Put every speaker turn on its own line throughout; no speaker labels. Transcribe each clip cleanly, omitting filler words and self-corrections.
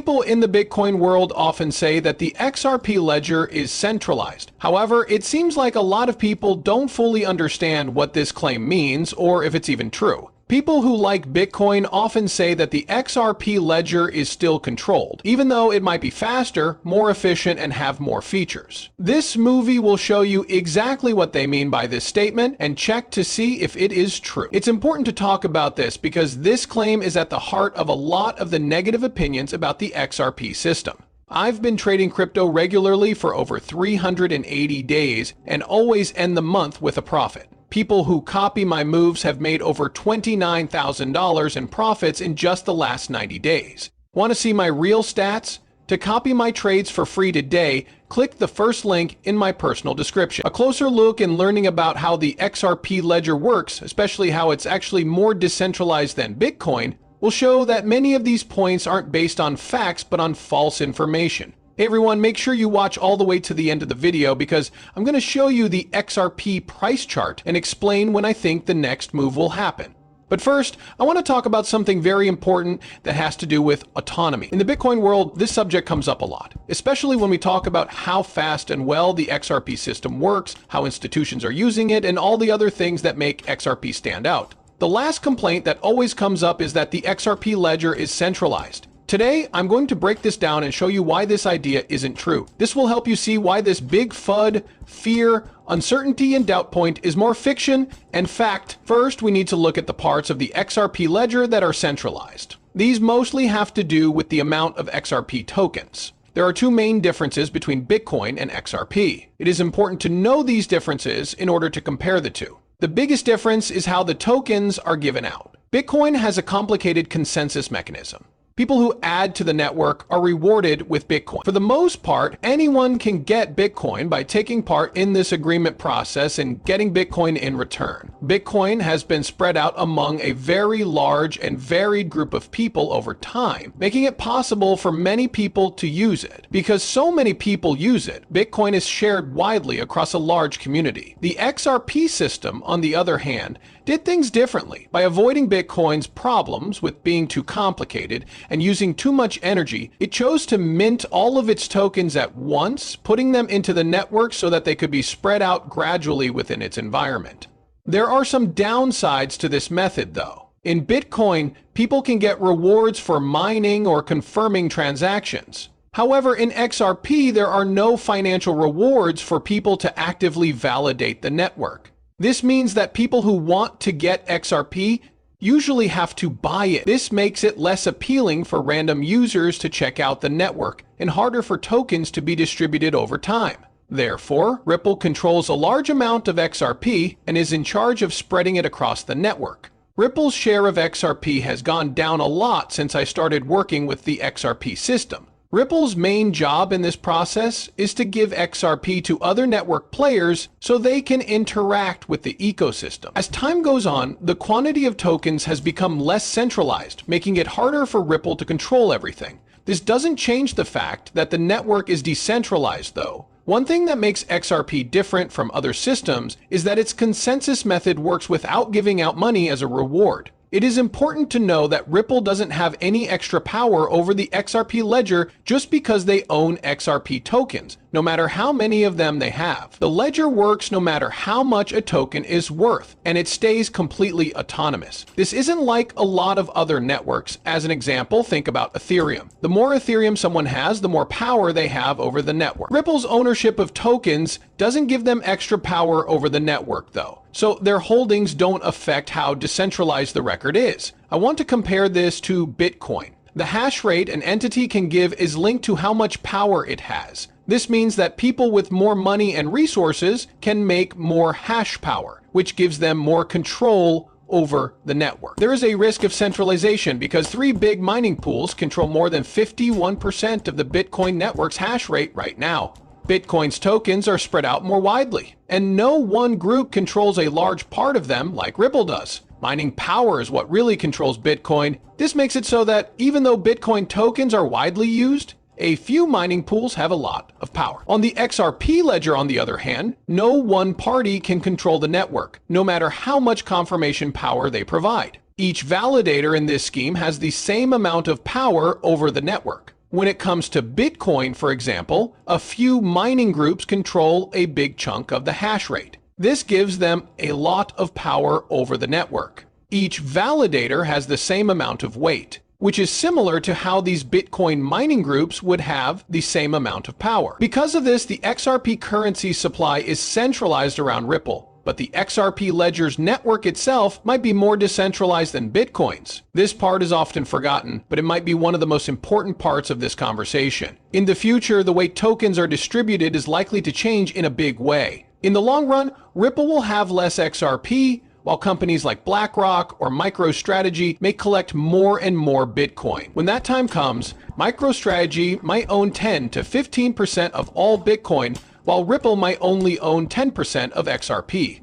People in the Bitcoin world often say that the XRP ledger is centralized. However, it seems like a lot of people don't fully understand what this claim means or if it's even true. People who like Bitcoin often say that the XRP ledger is still controlled, even though it might be faster, more efficient, and have more features. This movie will show you exactly what they mean by this statement and check to see if it is true. It's important to talk about this because this claim is at the heart of a lot of the negative opinions about the XRP system. I've been trading crypto regularly for over 380 days and always end the month with a profit. People who copy my moves have made over $29,000 in profits in just the last 90 days. Want to see my real stats? To copy my trades for free today, click the first link in my personal description. A closer look and learning about how the XRP ledger works, especially how it's actually more decentralized than Bitcoin, will show that many of these points aren't based on facts but on false information. Hey everyone, make sure you watch all the way to the end of the video because I'm going to show you the XRP price chart and explain when I think the next move will happen. But first, I want to talk about something very important that has to do with autonomy. In the Bitcoin world, this subject comes up a lot, especially when we talk about how fast and well the XRP system works, how institutions are using it, and all the other things that make XRP stand out. The last complaint that always comes up is that the XRP ledger is centralized. Today, I'm going to break this down and show you why this idea isn't true. This will help you see why this big FUD, fear, uncertainty, and doubt point is more fiction and fact. First, we need to look at the parts of the XRP ledger that are centralized. These mostly have to do with the amount of XRP tokens. There are two main differences between Bitcoin and XRP. It is important to know these differences in order to compare the two. The biggest difference is how the tokens are given out. Bitcoin has a complicated consensus mechanism. People who add to the network are rewarded with Bitcoin. For the most part, anyone can get Bitcoin by taking part in this agreement process and getting Bitcoin in return. Bitcoin has been spread out among a very large and varied group of people over time, making it possible for many people to use it. Because so many people use it, Bitcoin is shared widely across a large community. The XRP system, on the other hand, did things differently. By avoiding Bitcoin's problems with being too complicated and using too much energy, it chose to mint all of its tokens at once, putting them into the network so that they could be spread out gradually within its environment. There are some downsides to this method, though. In Bitcoin, people can get rewards for mining or confirming transactions. However, in XRP, there are no financial rewards for people to actively validate the network. This means that people who want to get XRP usually have to buy it. This makes it less appealing for random users to check out the network and harder for tokens to be distributed over time. Therefore, Ripple controls a large amount of XRP and is in charge of spreading it across the network. Ripple's share of XRP has gone down a lot since I started working with the XRP system. Ripple's main job in this process is to give XRP to other network players so they can interact with the ecosystem. As time goes on, the quantity of tokens has become less centralized, making it harder for Ripple to control everything. This doesn't change the fact that the network is decentralized, though. One thing that makes XRP different from other systems is that its consensus method works without giving out money as a reward. It is important to know that Ripple doesn't have any extra power over the XRP ledger just because they own XRP tokens, no matter how many of them they have. The ledger works no matter how much a token is worth, and it stays completely autonomous. This isn't like a lot of other networks. As an example, think about Ethereum. The more Ethereum someone has, the more power they have over the network. Ripple's ownership of tokens doesn't give them extra power over the network, though. So their holdings don't affect how decentralized the record is. I want to compare this to Bitcoin. The hash rate an entity can give is linked to how much power it has. This means that people with more money and resources can make more hash power, which gives them more control over the network. There is a risk of centralization because 3 big mining pools control more than 51% of the Bitcoin network's hash rate right now. Bitcoin's tokens are spread out more widely, and no one group controls a large part of them like Ripple does. Mining power is what really controls Bitcoin. This makes it so that even though Bitcoin tokens are widely used, a few mining pools have a lot of power. On the XRP ledger, on the other hand, no one party can control the network, no matter how much confirmation power they provide. Each validator in this scheme has the same amount of power over the network. When it comes to Bitcoin, for example, a few mining groups control a big chunk of the hash rate. This gives them a lot of power over the network. Each validator has the same amount of weight, which is similar to how these Bitcoin mining groups would have the same amount of power. Because of this, the XRP currency supply is centralized around Ripple, but the XRP ledger's network itself might be more decentralized than Bitcoin's. This part is often forgotten, but it might be one of the most important parts of this conversation. In the future, the way tokens are distributed is likely to change in a big way. In the long run, Ripple will have less XRP, while companies like BlackRock or MicroStrategy may collect more and more Bitcoin. When that time comes, MicroStrategy might own 10 to 15% of all Bitcoin, while Ripple might only own 10% of XRP.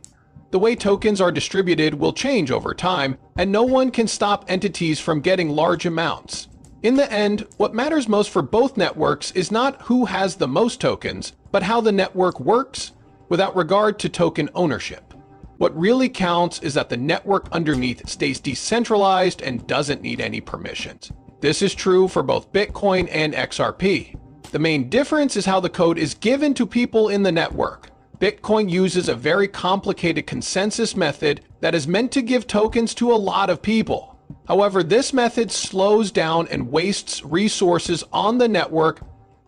The way tokens are distributed will change over time, and no one can stop entities from getting large amounts. In the end, what matters most for both networks is not who has the most tokens, but how the network works without regard to token ownership. What really counts is that the network underneath stays decentralized and doesn't need any permissions. This is true for both Bitcoin and XRP. The main difference is how the code is given to people in the network. Bitcoin uses a very complicated consensus method that is meant to give tokens to a lot of people. However, this method slows down and wastes resources on the network.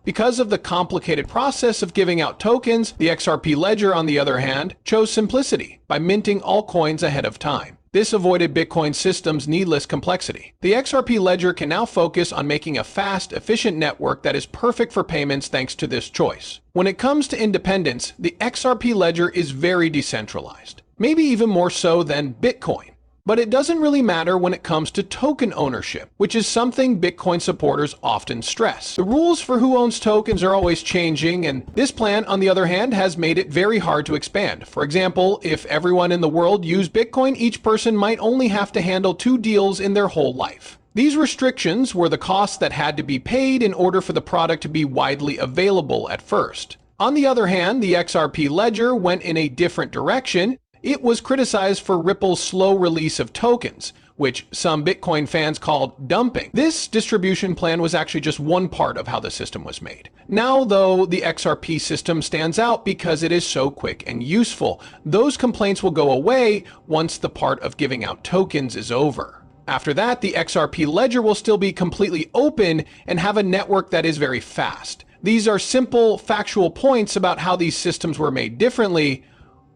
Because of the complicated process of giving out tokens, the XRP ledger, on the other hand, chose simplicity by minting all coins ahead of time. This avoided Bitcoin system's needless complexity. The XRP ledger can now focus on making a fast, efficient network that is perfect for payments thanks to this choice. When it comes to independence, the XRP ledger is very decentralized, maybe even more so than Bitcoin. But it doesn't really matter when it comes to token ownership, which is something Bitcoin supporters often stress. The rules for who owns tokens are always changing, and this plan, on the other hand, has made it very hard to expand. For example, if everyone in the world used Bitcoin, each person might only have to handle 2 deals in their whole life. These restrictions were the costs that had to be paid in order for the product to be widely available at first. On the other hand, the XRP ledger went in a different direction. It was criticized for Ripple's slow release of tokens, which some Bitcoin fans called dumping. This distribution plan was actually just one part of how the system was made. Now, though, the XRP system stands out because it is so quick and useful. Those complaints will go away once the part of giving out tokens is over. After that, the XRP ledger will still be completely open and have a network that is very fast. These are simple, factual points about how these systems were made differently,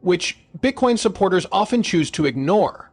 which Bitcoin supporters often choose to ignore.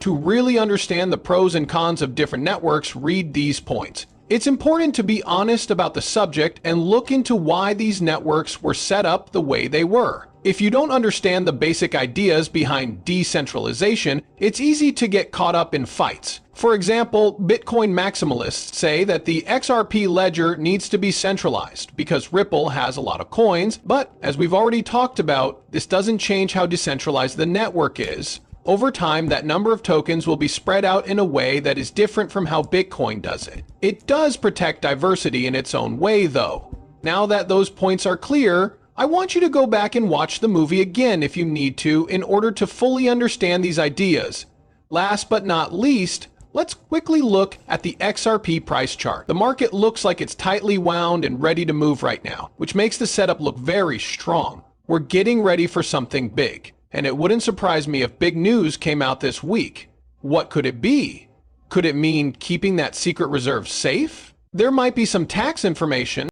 To really understand the pros and cons of different networks, read these points. It's important to be honest about the subject and look into why these networks were set up the way they were. If you don't understand the basic ideas behind decentralization, it's easy to get caught up in fights. For example, Bitcoin maximalists say that the XRP ledger needs to be centralized because Ripple has a lot of coins, but as we've already talked about, this doesn't change how decentralized the network is. Over time, that number of tokens will be spread out in a way that is different from how Bitcoin does it. It does protect diversity in its own way, though. Now that those points are clear, I want you to go back and watch the movie again if you need to in order to fully understand these ideas. Last but not least, let's quickly look at the XRP price chart. The market looks like it's tightly wound and ready to move right now, which makes the setup look very strong. We're getting ready for something big, and it wouldn't surprise me if big news came out this week. What could it be? Could it mean keeping that secret reserve safe? There might be some tax information